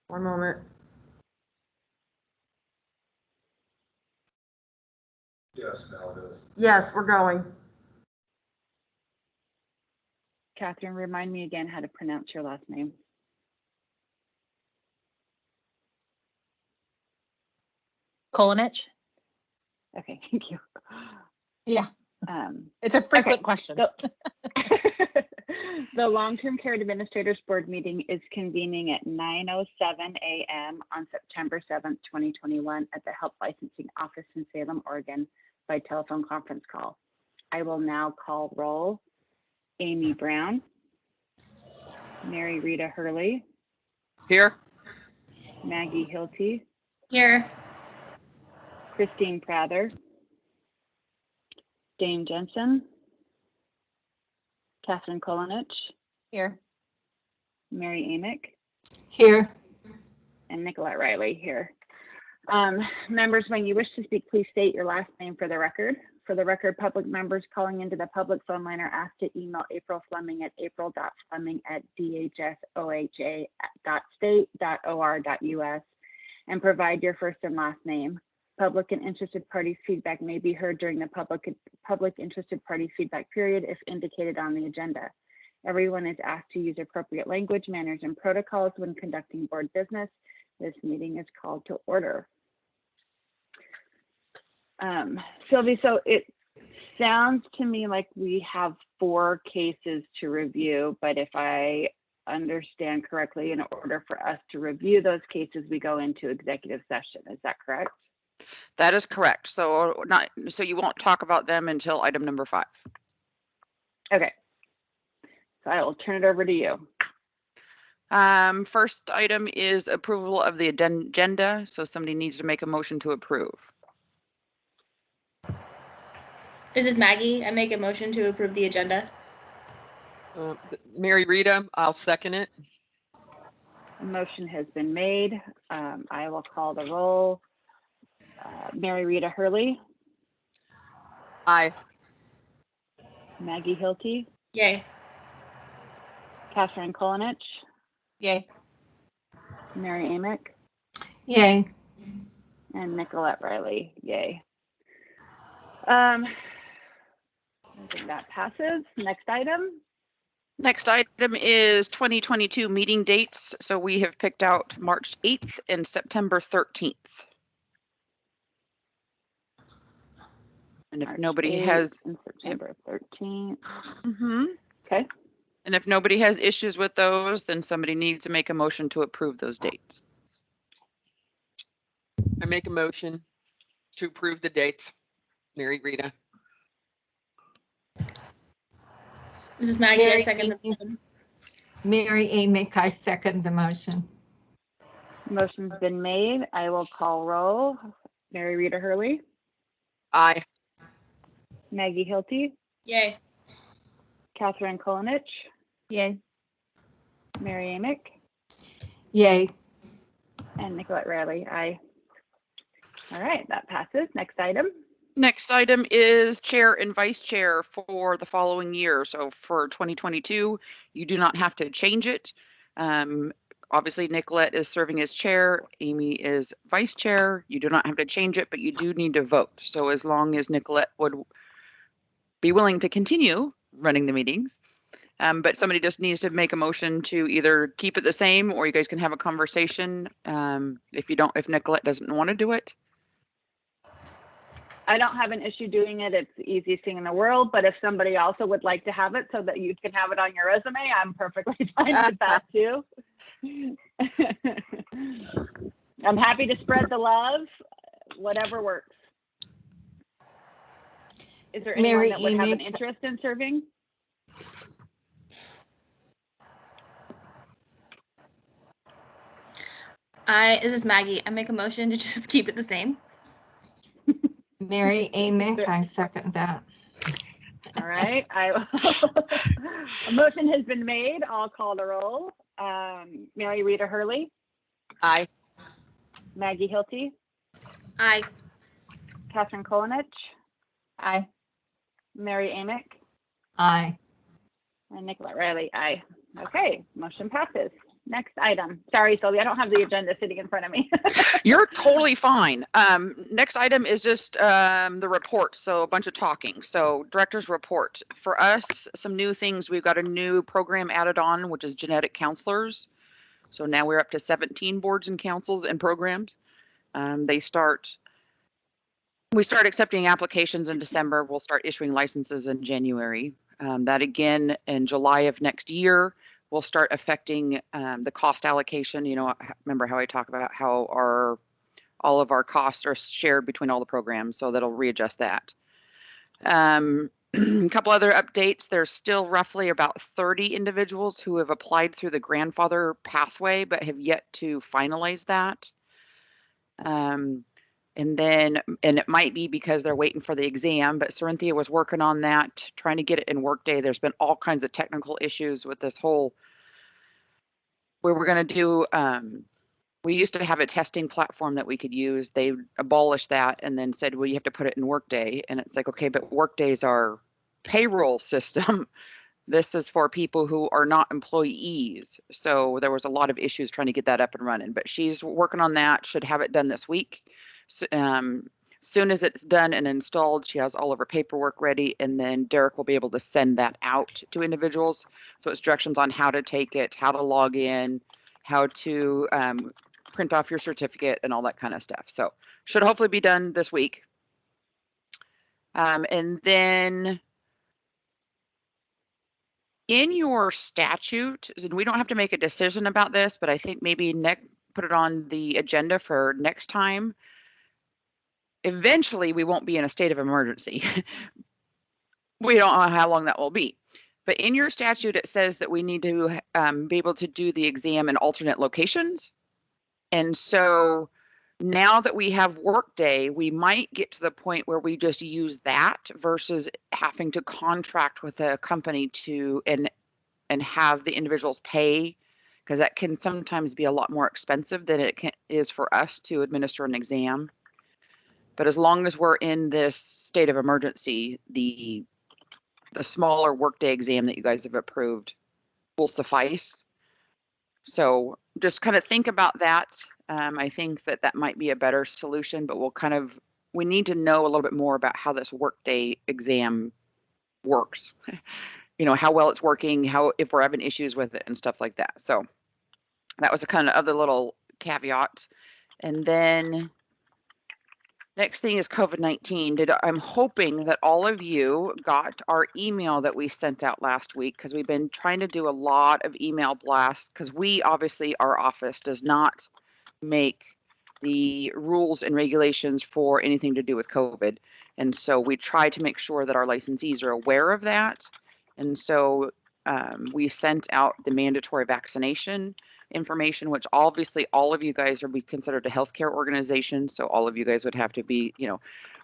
One moment. Yes, now it is. Yes, we're going. Catherine, remind me again how to pronounce your last name. Kolanich? Okay, thank you. Yeah, it's a frequent okay. question. The Long-Term Care Administrators Board meeting is convening at 9:07 a.m. on September 7th, 2021 at the Health Licensing Office in Salem, Oregon by telephone conference call. I will now call roll. Amy Brown. Mary Rita Hurley. Here. Maggie Hilty. Here. Christine Prather. Dane Jensen. Catherine Kolanich. Here. Mary Amick. Here. And Nicolette Riley here. Members, when you wish to speak, please state your last name for the record. For the record, public members calling into the public phone line are asked to email April Fleming at april.fleming@dhsoha.state.or.us and provide your first and last name. Public and interested parties' feedback may be heard during the public interested party feedback period if indicated on the agenda. Everyone is asked to use appropriate language, manners, and protocols when conducting board business. This meeting is called to order. Sylvie, so it sounds to me like we have 4 cases to review, but if I understand correctly, in order for us to review those cases, we go into executive session. Is that correct? That is correct. So you won't talk about them until item number 5. Okay. So I will turn it over to you. First item is approval of the agenda. So somebody needs to make a motion to approve. This is Maggie. I make a motion to approve the agenda. Mary Rita, I'll second it. A motion has been made. I will call the roll. Mary Rita Hurley. Aye. Maggie Hilty. Yay. Catherine Kolanich. Yay. Mary Amick. Yay. And Nicolette Riley. Yay. I think that passes. Next item. Next item is 2022 meeting dates. So we have picked out March 8th and September 13th. And if March nobody 8th has and September 13th. Okay. And if nobody has issues with those, then somebody needs to make a motion to approve those dates. I make a motion to approve the dates. Mary Rita. This is Maggie. Mary I second the Amick. motion. Mary Amick, I second the motion. Motion's been made. I will call roll. Mary Rita Hurley. Aye. Maggie Hilty. Yay. Catherine Kolanich. Yay. Mary Amick. Yay. And Nicolette Riley. Aye. All right, that passes. Next item. Next item is chair and vice chair for the following year. So for 2022, you do not have to change it. Obviously, Nicolette is serving as chair. Amy is vice chair. You do not have to change it, but you do need to vote. So as long as Nicolette would be willing to continue running the meetings, but somebody just needs to make a motion to either keep it the same, or you guys can have a conversation. If Nicolette doesn't want to do it. I don't have an issue doing it. It's the easiest thing in the world. But if somebody also would like to have it so that you can have it on your resume, I'm perfectly fine with that too. I'm happy to spread the love, whatever works. Is there anyone Mary that would have an Amick. interest in serving? This is Maggie. I make a motion to just keep it the same. Mary Amick, I second that. All right. A motion has been made. I'll call the roll. Mary Rita Hurley. Aye. Maggie Hilty. Aye. Catherine Kolanich. Aye. Mary Amick. Aye. And Nicolette Riley. Aye. Okay. Motion passes. Next item. Sorry, Sylvia, I don't have the agenda sitting in front of me. You're totally fine. Next item is just the report. So a bunch of talking. So director's report. For us, some new things. We've got a new program added on, which is genetic counselors. So now we're up to 17 boards and councils and programs. We start accepting applications in December. We'll start issuing licenses in January. That again in July of next year will start affecting the cost allocation. You know, remember how I talk about how all of our costs are shared between all the programs, so that'll readjust that. A couple other updates. There's still roughly about 30 individuals who have applied through the grandfather pathway, but have yet to finalize that. And it might be because they're waiting for the exam, but Cerinthia was working on that, trying to get it in Workday. There's been all kinds of technical issues with this whole, where we're going to do, we used to have a testing platform that we could use. They abolished that and then said, well, you have to put it in Workday. And it's like, okay, but Workday's our payroll system. This is for people who are not employees. So there was a lot of issues trying to get that up and running, but she's working on that, should have it done this week. So, soon as it's done and installed, she has all of her paperwork ready, and then Derek will be able to send that out to individuals. So it's directions on how to take it, how to log in, how to print off your certificate and all that kind of stuff. So should hopefully be done this week. And then in your statute, and we don't have to make a decision about this, but I think maybe put it on the agenda for next time. Eventually, we won't be in a state of emergency. We don't know how long that will be. But in your statute, it says that we need to be able to do the exam in alternate locations. And so now that we have Workday, we might get to the point where we just use that versus having to contract with a company to and have the individuals pay, because that can sometimes be a lot more expensive than it is for us to administer an exam. But as long as we're in this state of emergency, the smaller Workday exam that you guys have approved will suffice. So just kind of think about that. I think that might be a better solution, but we need to know a little bit more about how this Workday exam works. You know, how well it's working, if we're having issues with it and stuff like that. So that was a kind of other little caveat. And then next thing is COVID-19. I'm hoping that all of you got our email that we sent out last week, because we've been trying to do a lot of email blasts, because our office does not make the rules and regulations for anything to do with COVID. And so we try to make sure that our licensees are aware of that. And so we sent out the mandatory vaccination information, which obviously all of you guys are considered a healthcare organization. So all of you guys would have to be,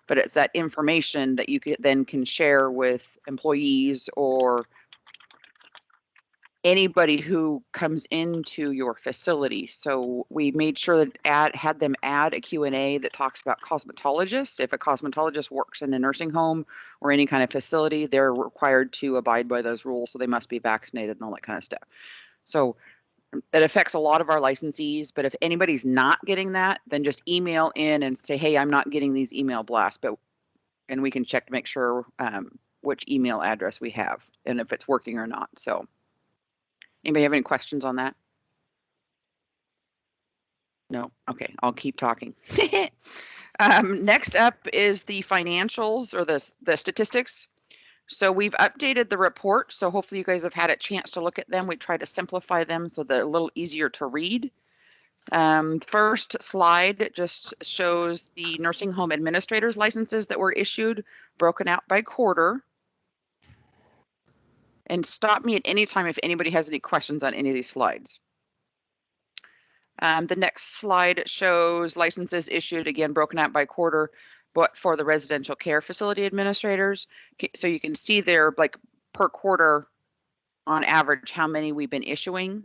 but it's that information that you can share with employees or anybody who comes into your facility. So we made sure that had them add a Q&A that talks about cosmetologists. If a cosmetologist works in a nursing home or any kind of facility, they're required to abide by those rules. So they must be vaccinated and all that kind of stuff. So that affects a lot of our licensees, but if anybody's not getting that, then just email in and say, hey, I'm not getting these email blasts, and we can check to make sure which email address we have and if it's working or not. So anybody have any questions on that? No? Okay, I'll keep talking. Next up is the financials or the statistics. So we've updated the report. So hopefully you guys have had a chance to look at them. We try to simplify them so they're a little easier to read. First slide just shows the nursing home administrators licenses that were issued, broken out by quarter. And stop me at any time if anybody has any questions on any of these slides. The next slide shows licenses issued, again, broken out by quarter, but for the residential care facility administrators. So you can see there, like per quarter, on average, how many we've been issuing.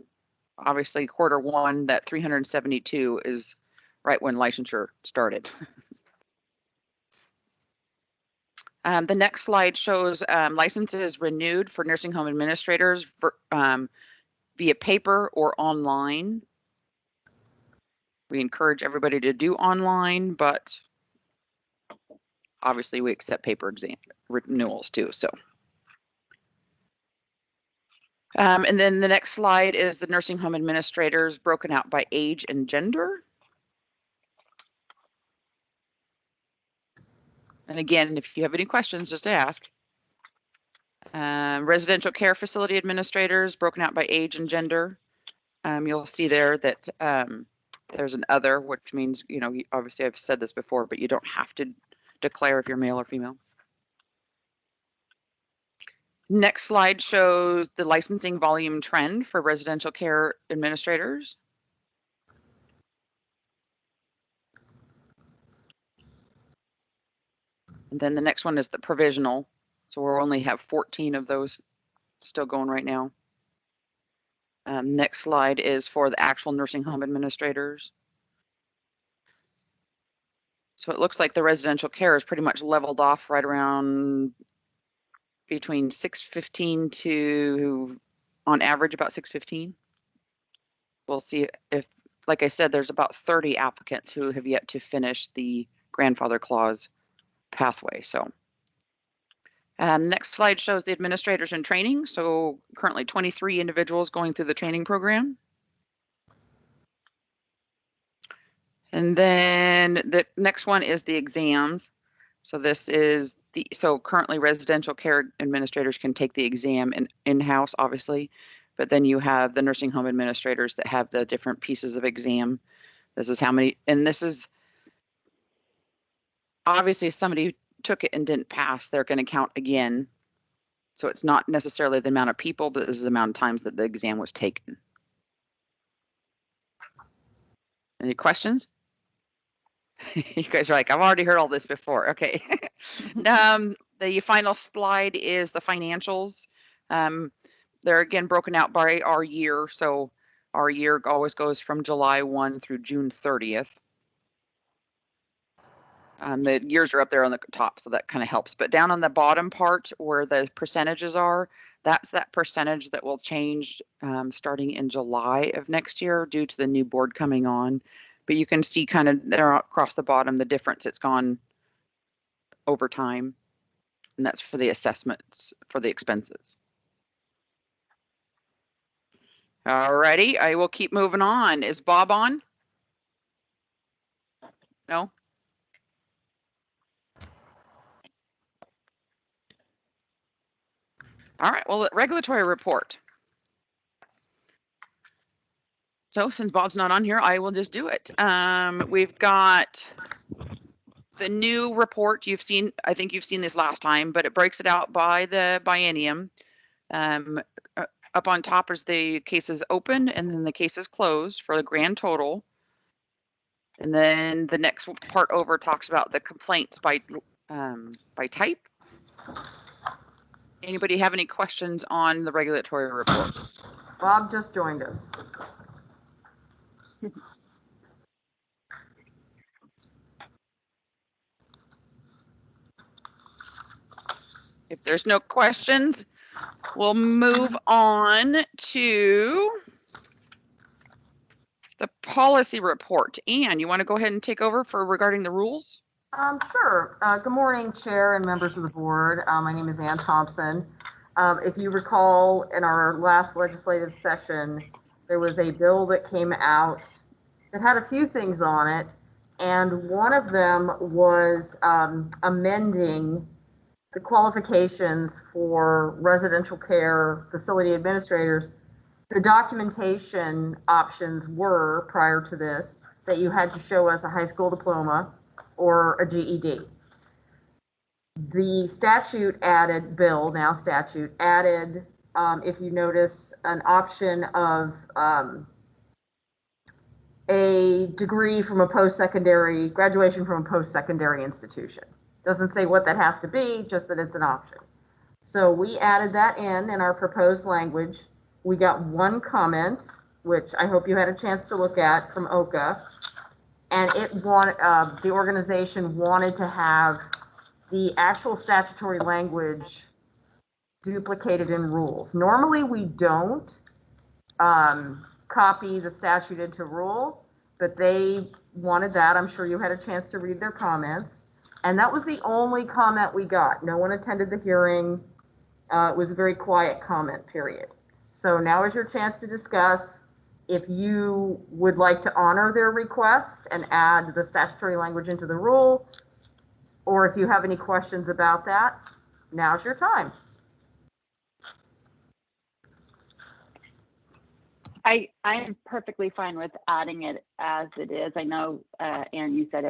Obviously, quarter one, that 372 is right when licensure started. The next slide shows licenses renewed for nursing home administrators via via paper or online. We encourage everybody to do online, but obviously we accept paper exam renewals too. So, and then the next slide is the nursing home administrators broken out by age and gender. And again, if you have any questions, just ask. Residential care facility administrators broken out by age and gender. You'll see there that there's an other, which means, you know, obviously I've said this before, but you don't have to declare if you're male or female. Next slide shows the licensing volume trend for residential care administrators. And then the next one is the provisional. So we'll only have 14 of those still going right now. Next slide is for the actual nursing home administrators. So it looks like the residential care is pretty much leveled off right around between 615 to, on average, about 615. We'll see if, like I said, there's about 30 applicants who have yet to finish the grandfather clause pathway. So next slide shows the administrators in training. So currently 23 individuals going through the training program. And then the next one is the exams. So this is the, so currently residential care administrators can take the exam in-house, obviously, but then you have the nursing home administrators that have the different pieces of exam. This is how many, and this is obviously if somebody took it and didn't pass, they're going to count again. So it's not necessarily the amount of people, but this is the amount of times that the exam was taken. Any questions? You guys are like, I've already heard all this before. Okay. The final slide is the financials. They're again broken out by our year. So our year always goes from July 1 through June 30th. The years are up there on the top, so that kind of helps. But down on the bottom part where the percentages are, that's that percentage that will change starting in July of next year due to the new board coming on. But you can see kind of there across the bottom the difference it's gone over time. And that's for the assessments for the expenses. All righty, I will keep moving on. Is Bob on? No? All right, well, the regulatory report. So since Bob's not on here, I will just do it. We've got the new report you've seen. I think you've seen this last time, but it breaks it out by the biennium. Up on top is the cases open and then the cases closed for the grand total. And then the next part over talks about the complaints by type. Anybody have any questions on the regulatory report? Bob just joined us. If there's no questions, we'll move on to the policy report. Anne, you want to go ahead and take over for regarding the rules? Sure. Good morning, Chair and members of the board. My name is Ann Thompson. If you recall, in our last legislative session, there was a bill that came out that had a few things on it, and one of them was amending the qualifications for residential care facility administrators. The documentation options were, prior to this, that you had to show us a high school diploma or a GED. The statute added, bill, now statute, added, if you notice, an option of a degree from a post-secondary, graduation from a post-secondary institution. Doesn't say what that has to be, just that it's an option. So we added that in our proposed language. We got one comment, which I hope you had a chance to look at, from OCA, and it wanted, the organization wanted to have the actual statutory language duplicated in rules. Normally we don't, copy the statute into rule, but they wanted that. I'm sure you had a chance to read their comments. And that was the only comment we got. No one attended the hearing. It was a very quiet comment period. So now is your chance to discuss if you would like to honor their request and add the statutory language into the rule, or if you have any questions about that, now's your time. I'm perfectly fine with adding it as it is. I know, Ann, you said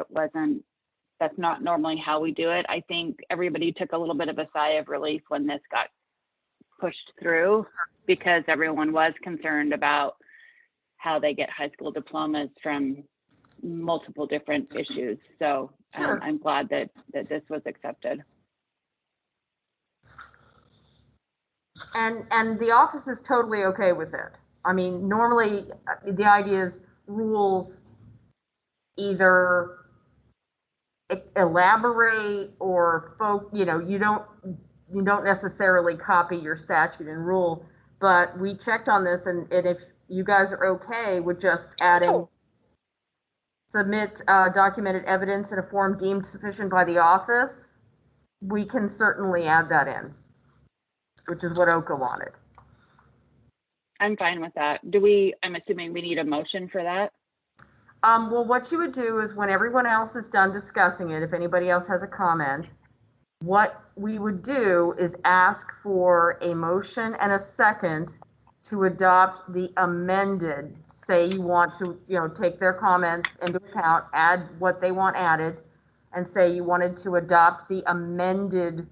that's not normally how we do it. I think everybody took a little bit of a sigh of relief when this got pushed through, because everyone was concerned about how they get high school diplomas from multiple different issues. So Sure. I'm glad that this was accepted. And the office is totally okay with it. I mean, normally the idea is rules either elaborate or you don't necessarily copy your statute and rule, but we checked on this, and if you guys are okay with just adding submit documented evidence in a form deemed sufficient by the office, we can certainly add that in, which is what OCA wanted. I'm fine with that. I'm assuming we need a motion for that? Well, what you would do is when everyone else is done discussing it, if anybody else has a comment, what we would do is ask for a motion and a second to adopt the amended. Say you want to, take their comments into account, add what they want added, and say you wanted to adopt the amended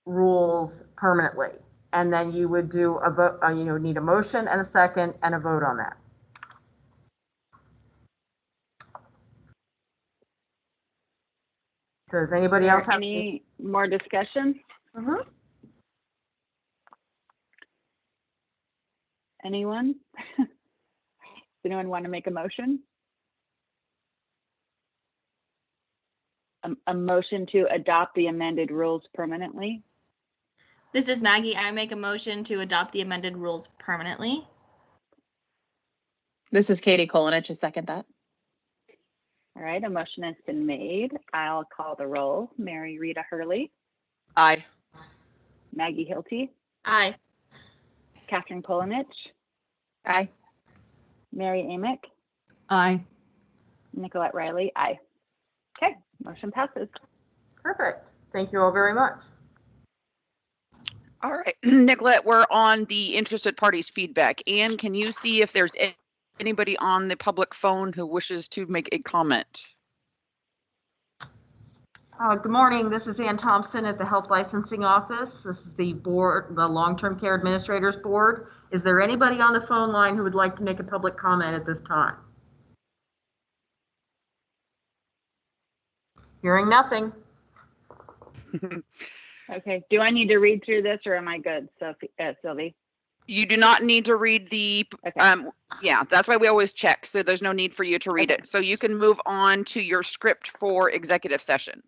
rules permanently. And then you would do a vote, need a motion and a second and a vote on that. Does anybody else have any more discussion? Mm-hmm. Anyone? Does anyone want to make a motion? A motion to adopt the amended rules permanently? This is Maggie. I make a motion to adopt the amended rules permanently. This is Katie Kolanich. I second that. All right, a motion has been made. I'll call the roll. Mary Rita Hurley, Aye. Maggie Hilty, Aye. Catherine Kolanich, Aye. Mary Amick, Aye. Nicolette Riley, aye. Okay, motion passes. Perfect. Thank you all very much. All right, Nicolette, we're on the interested parties feedback. Ann, can you see if there's anybody on the public phone who wishes to make a comment? Good morning. This is Ann Thompson at the Health Licensing Office. This is the board, the Long-Term Care Administrators Board. Is there anybody on the phone line who would like to make a public comment at this time? Hearing nothing. Okay, do I need to read through this or am I good, Sylvie? You do not need to read the, Okay. yeah, that's why we always check. So there's no need for you to read Okay. it. So you can move on to your script for executive session.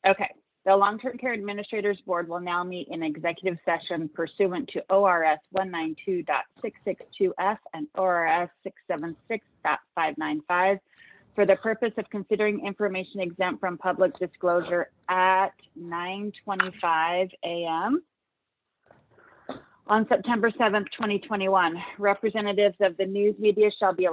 Okay, the Long-Term Care Administrators Board will now meet in executive session pursuant to ORS 192.662F and ORS 676.595 for the purpose of considering information exempt from public disclosure at 9:25 a.m. on September 7th, 2021. Representatives of the news media shall be allowed